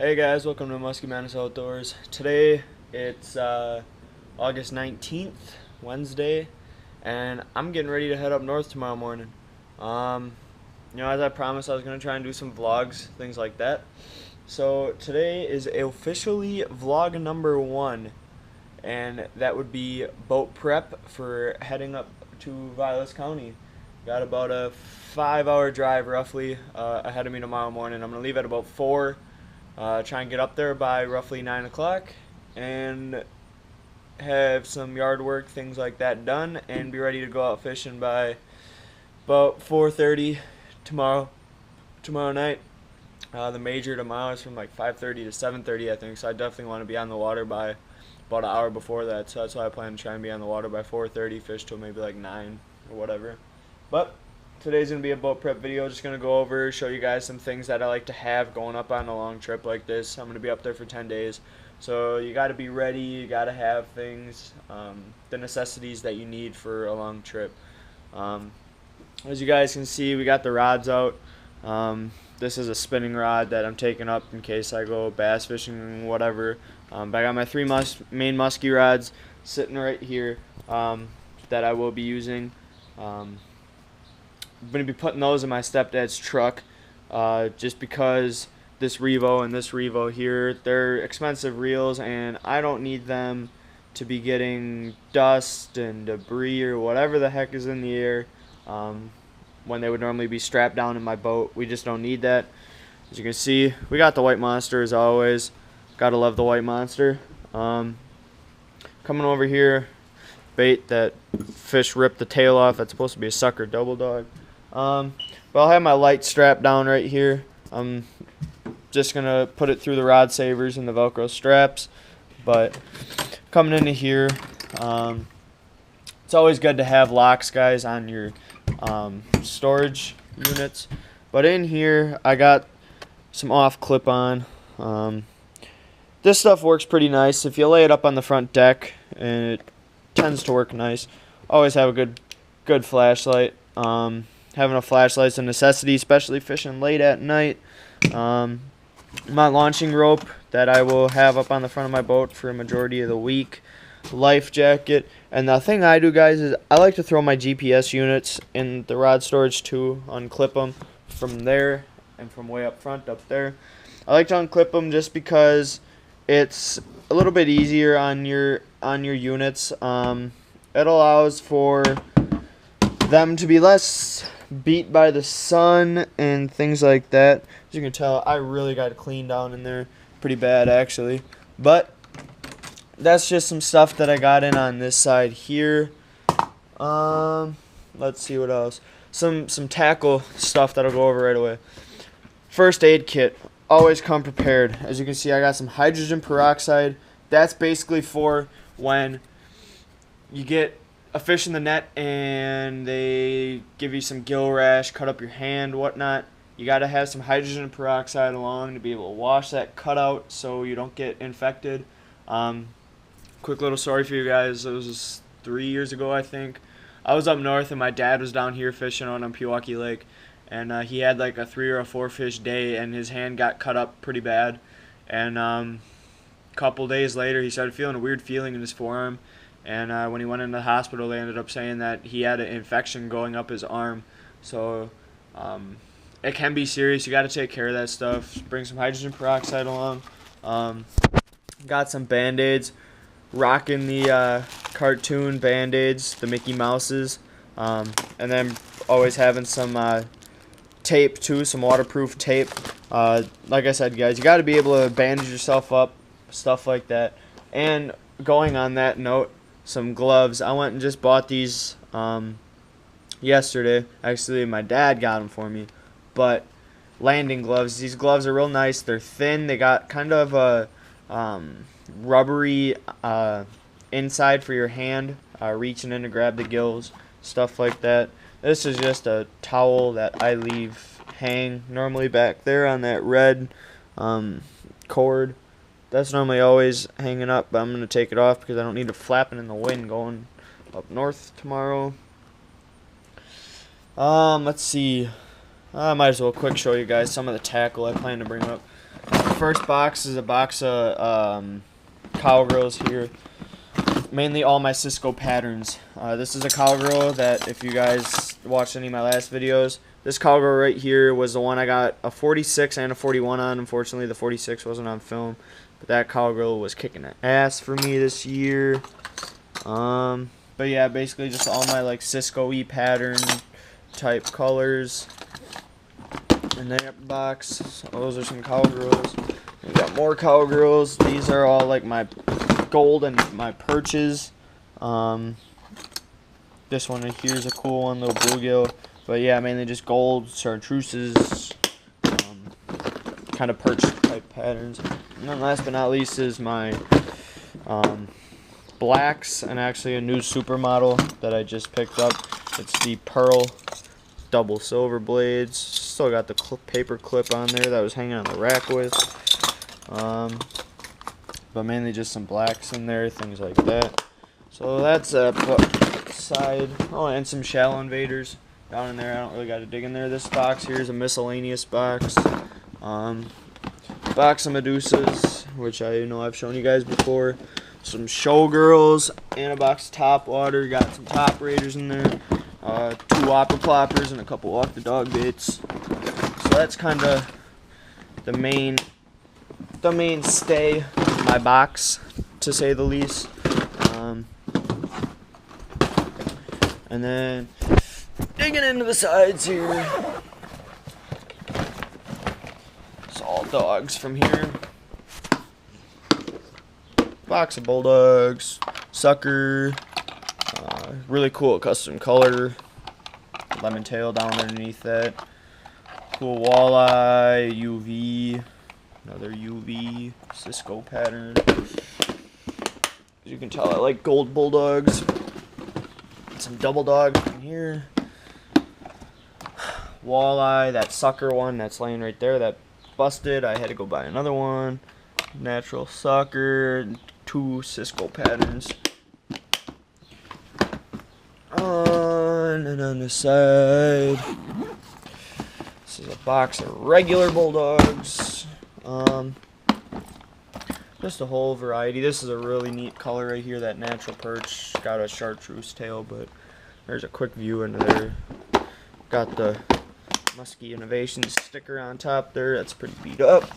Hey guys, welcome to Muskie Madness Outdoors. Today it's August 19th, Wednesday, and I'm getting ready to head up north tomorrow morning. Um, as I promised, I was going to try and do some vlogs, things like that. So today is officially vlog number 1, and that would be boat prep for heading up to Vilas County. Got about a 5-hour drive roughly ahead of me tomorrow morning. I'm going to leave at about 4. Try and get up there by roughly 9 o'clock and have some yard work, things like that done, and be ready to go out fishing by about 4:30 tomorrow night. The major tomorrow is from like 5:30 to 7:30, I think, so I definitely want to be on the water by about an hour before that, so that's why I plan to try and be on the water by 4:30, fish till maybe like 9 or whatever. But today's going to be a boat prep video. Just going to go over, show you guys some things that I like to have going up on a long trip like this. I'm going to be up there for 10 days. So you got to be ready. You got to have things, the necessities that you need for a long trip. As you guys can see, we got the rods out. This is a spinning rod that I'm taking up in case I go bass fishing, whatever. But I got my 3 main muskie rods sitting right here that I will be using. I'm going to be putting those in my stepdad's truck just because this Revo and this Revo here, they're expensive reels, and I don't need them to be getting dust and debris or whatever the heck is in the air when they would normally be strapped down in my boat. We just don't need that. As you can see, we got the White Monster as always. Gotta love the White Monster. Coming over here, bait that fish ripped the tail off. That's supposed to be a sucker double dog. But I'll have my light strapped down right here. I'm just gonna put it through the rod savers and the Velcro straps. But coming into here, it's always good to have locks, guys, on your storage units. But in here, I got some off clip-on. This stuff works pretty nice. If you lay it up on the front deck, and it tends to work nice. Always have a good flashlight. Having a flashlight's a necessity, especially fishing late at night. My launching rope that I will have up on the front of my boat for a majority of the week. Life jacket. And the thing I do, guys, is I like to throw my GPS units in the rod storage too. Unclip them from there and from way up front up there. I like to unclip them just because it's a little bit easier on your units. It allows for them to be less beat by the sun and things like that. As you can tell, I really got it cleaned down in there pretty bad actually. But that's just some stuff that I got in on this side here. Let's see what else. Some tackle stuff that I'll go over right away. First aid kit. Always come prepared. As you can see, I got some hydrogen peroxide. That's basically for when you get a fish in the net and they give you some gill rash, cut up your hand, whatnot. You got to have some hydrogen peroxide along to be able to wash that cut out so you don't get infected. Quick little story for you guys. It was 3 years ago, I think. I was up north and my dad was down here fishing on Pewaukee Lake. And he had like a 3 or a 4 fish day, and his hand got cut up pretty bad. And a couple days later, he started feeling a weird feeling in his forearm. And when he went into the hospital, they ended up saying that he had an infection going up his arm. So it can be serious. You got to take care of that stuff. Bring some hydrogen peroxide along. Got some Band-Aids. Rocking the cartoon Band-Aids, the Mickey Mouses. And then always having some tape too, some waterproof tape. Like I said, guys, you got to be able to bandage yourself up, stuff like that. And going on that note, some gloves. I went and just bought these yesterday. Actually, my dad got them for me. But landing gloves. These gloves are real nice. They're thin. They got kind of a rubbery inside for your hand, reaching in to grab the gills, stuff like that. This is just a towel that I leave hang normally back there on that red cord. That's normally always hanging up, but I'm going to take it off because I don't need it flapping in the wind going up north tomorrow. Let's see. I might as well quick show you guys some of the tackle I plan to bring up. First box is a box of Cowgirls here. Mainly all my Cisco patterns. This is a Cowgirl that, if you guys watched any of my last videos, this Cowgirl right here was the one I got a 46 and a 41 on. Unfortunately, the 46 wasn't on film, but that Cowgirl was kicking ass for me this year. But yeah, basically just all my like Cisco E pattern type colors. In that box, so those are some Cowgirls. We got more Cowgirls. These are all like my gold and my perches. This one here is a cool one, little bluegill. But yeah, mainly just gold, chartreuses, kind of perch type patterns. And then last but not least is my blacks, and actually a new supermodel that I just picked up. It's the Pearl double silver blades. Still got the paper clip on there that I was hanging on the rack with. But mainly just some blacks in there, things like that. So that's a side. Oh, and some shallow invaders down in there. I don't really got to dig in there. This box here is a miscellaneous box. Box of Medusas, which I know I've shown you guys before. Some Showgirls and a box of Top Water. Got some Top Raiders in there. 2 Whopper Ploppers and a couple Walk the Dog baits. So that's kind of the mainstay of my box, to say the least. And then digging into the sides here. It's all dogs from here. Box of Bulldogs, Sucker, really cool custom color, lemon tail down underneath that, cool walleye, UV, another UV, Cisco pattern. As you can tell, I like gold Bulldogs. Some double dogs in here. Walleye, that Sucker one that's laying right there, that busted. I had to go buy another one. Natural Sucker, 2 Cisco patterns. And on the side, this is a box of regular Bulldogs. Just a whole variety. This is a really neat color right here, that natural perch. Got a chartreuse tail, but there's a quick view into there. Got the Muskie Innovations sticker on top there. That's pretty beat up.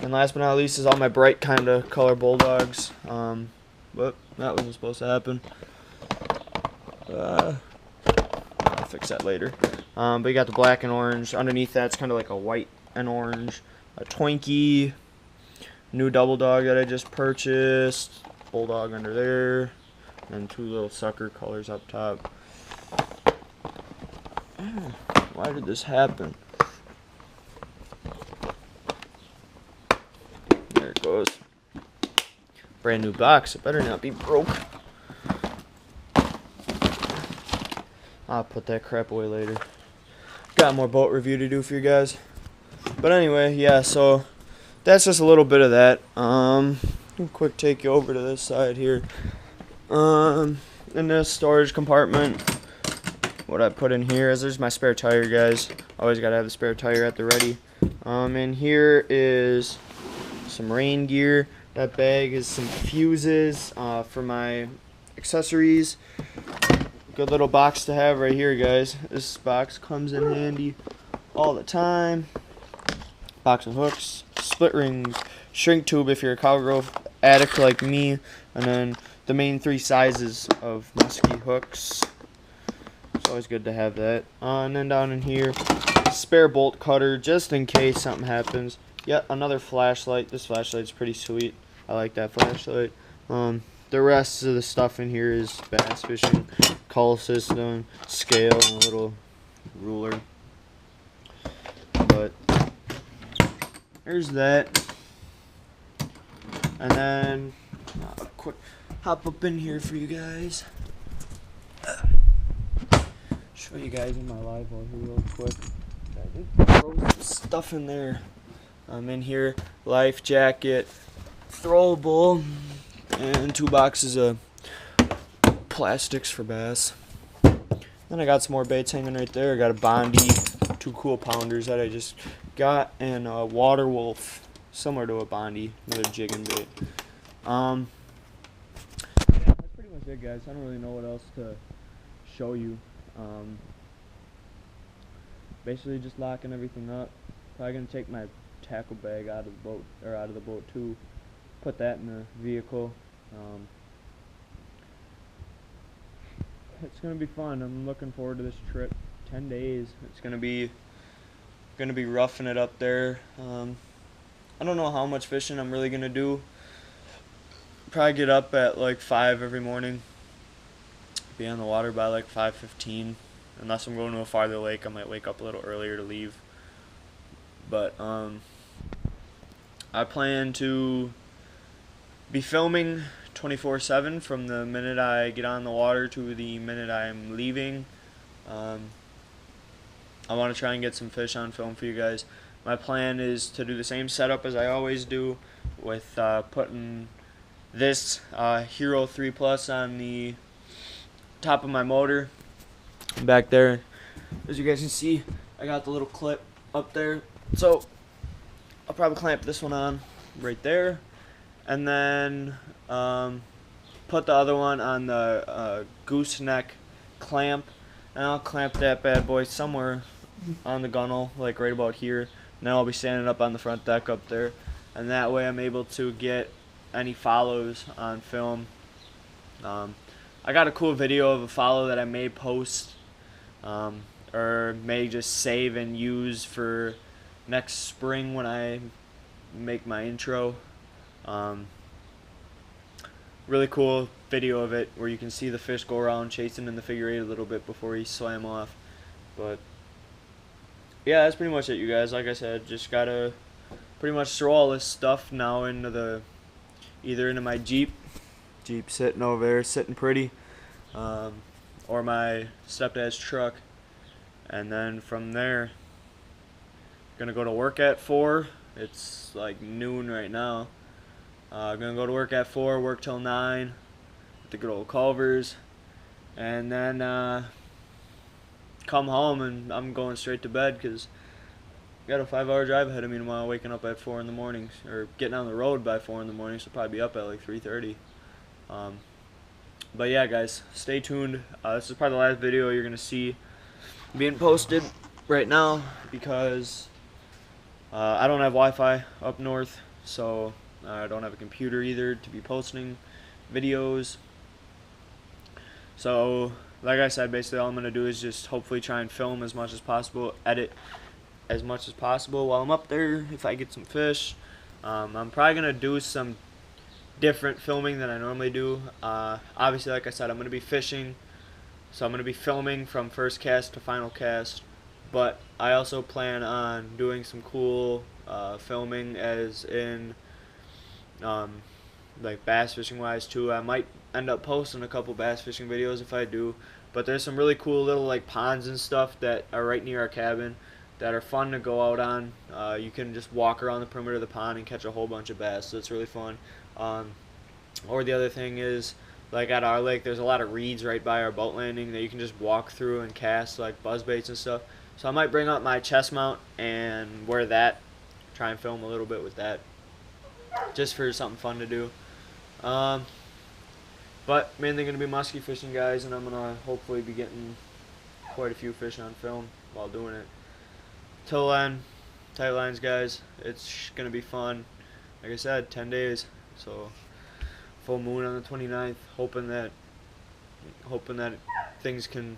And last but not least is all my bright kind of color Bulldogs. But that wasn't supposed to happen. I'll fix that later. But you got the black and orange. Underneath that's kind of like a white and orange. A Twinkie. New double dog that I just purchased. Bulldog under there. And 2 little Sucker colors up top. Why did this happen? There it goes. Brand new box. It better not be broke. I'll put that crap away later. Got more boat review to do for you guys. But anyway, yeah, so that's just a little bit of that. Quick take you over to this side here. In this storage compartment, what I put in here is there's my spare tire, guys. Always gotta have the spare tire at the ready. In here is some rain gear. That bag is some fuses for my accessories. Good little box to have right here, guys. This box comes in handy all the time. Box of hooks, split rings, shrink tube if you're a Cowgirl addict like me, and then the main 3 sizes of musky hooks. It's always good to have that. And then down in here, spare bolt cutter just in case something happens. Yet another flashlight. This flashlight's pretty sweet. I like that flashlight. The rest of the stuff in here is bass fishing, call system, scale, and a little ruler. But there's that. And then a quick hop up in here for you guys. Show you guys in my live one here real quick. I did throw some stuff in there. I'm in here, life jacket, throwable, and 2 boxes of plastics for bass. Then I got some more baits hanging right there. I got a Bondi, 2 cool pounders that I just got an water wolf, similar to a Bondi, another jigging bait. Yeah, that's pretty much it, guys. I don't really know what else to show you. Basically just locking everything up. Probably gonna take my tackle bag out of the boat, or out of the boat too. Put that in the vehicle. It's gonna be fun. I'm looking forward to this trip. 10 days. It's gonna be roughing it up there. I don't know how much fishing I'm really gonna do. Probably get up at like 5 every morning. Be on the water by like 5:15. Unless I'm going to a farther lake, I might wake up a little earlier to leave. But I plan to be filming 24/7 from the minute I get on the water to the minute I'm leaving. I want to try and get some fish on film for you guys. My plan is to do the same setup as I always do, with putting this Hero 3 Plus on the top of my motor. Back there, as you guys can see, I got the little clip up there. So I'll probably clamp this one on right there, and then put the other one on the gooseneck clamp, and I'll clamp that bad boy somewhere on the gunnel, like right about here. And then I'll be standing up on the front deck up there, and that way I'm able to get any follows on film. I got a cool video of a follow that I may post, or may just save and use for next spring when I make my intro. Really cool video of it where you can see the fish go around chasing in the figure eight a little bit before he swam off. But yeah, that's pretty much it, you guys. Like I said, just gotta pretty much throw all this stuff now into either into my Jeep sitting over there, sitting pretty, or my stepdad's truck, and then from there, gonna go to work at 4. It's like noon right now. Gonna go to work at 4, work till 9 with the good old Culvers, and then come home, and I'm going straight to bed because I got a 5-hour drive ahead of me tomorrow, waking up at 4 in the morning, or getting on the road by 4 in the morning, so I'll probably be up at like 3:30. But yeah, guys, stay tuned. This is probably the last video you're gonna see being posted right now, because I don't have Wi-Fi up north, so I don't have a computer either to be posting videos. So like I said, basically all I'm gonna do is just hopefully try and film as much as possible, edit as much as possible while I'm up there if I get some fish. I'm probably gonna do some different filming than I normally do. Obviously, like I said, I'm going to be fishing, so I'm going to be filming from first cast to final cast, but I also plan on doing some cool filming, as in like bass fishing wise too. I might end up posting a couple bass fishing videos if I do, but there's some really cool little like ponds and stuff that are right near our cabin that are fun to go out on. You can just walk around the perimeter of the pond and catch a whole bunch of bass, so it's really fun. Or the other thing is, like at our lake, there's a lot of reeds right by our boat landing that you can just walk through and cast like buzz baits and stuff. So I might bring up my chest mount and wear that, try and film a little bit with that, just for something fun to do. But mainly going to be musky fishing, guys, and I'm going to hopefully be getting quite a few fish on film while doing it. Till then, tight lines, guys. It's going to be fun. Like I said, 10 days. So full moon on the 29th, hoping that things can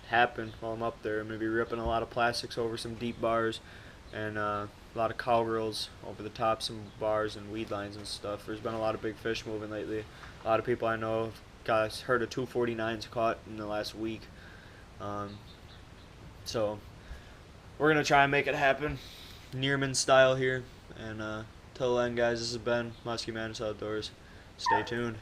happen while I'm up there. I'm going to be ripping a lot of plastics over some deep bars, and a lot of cowgirls over the top some bars and weed lines and stuff. There's been a lot of big fish moving lately. A lot of people I know have heard of 249s caught in the last week. So we're going to try and make it happen, Nearman style here. And till then, guys, this has been Muskie Madness Outdoors. Stay tuned.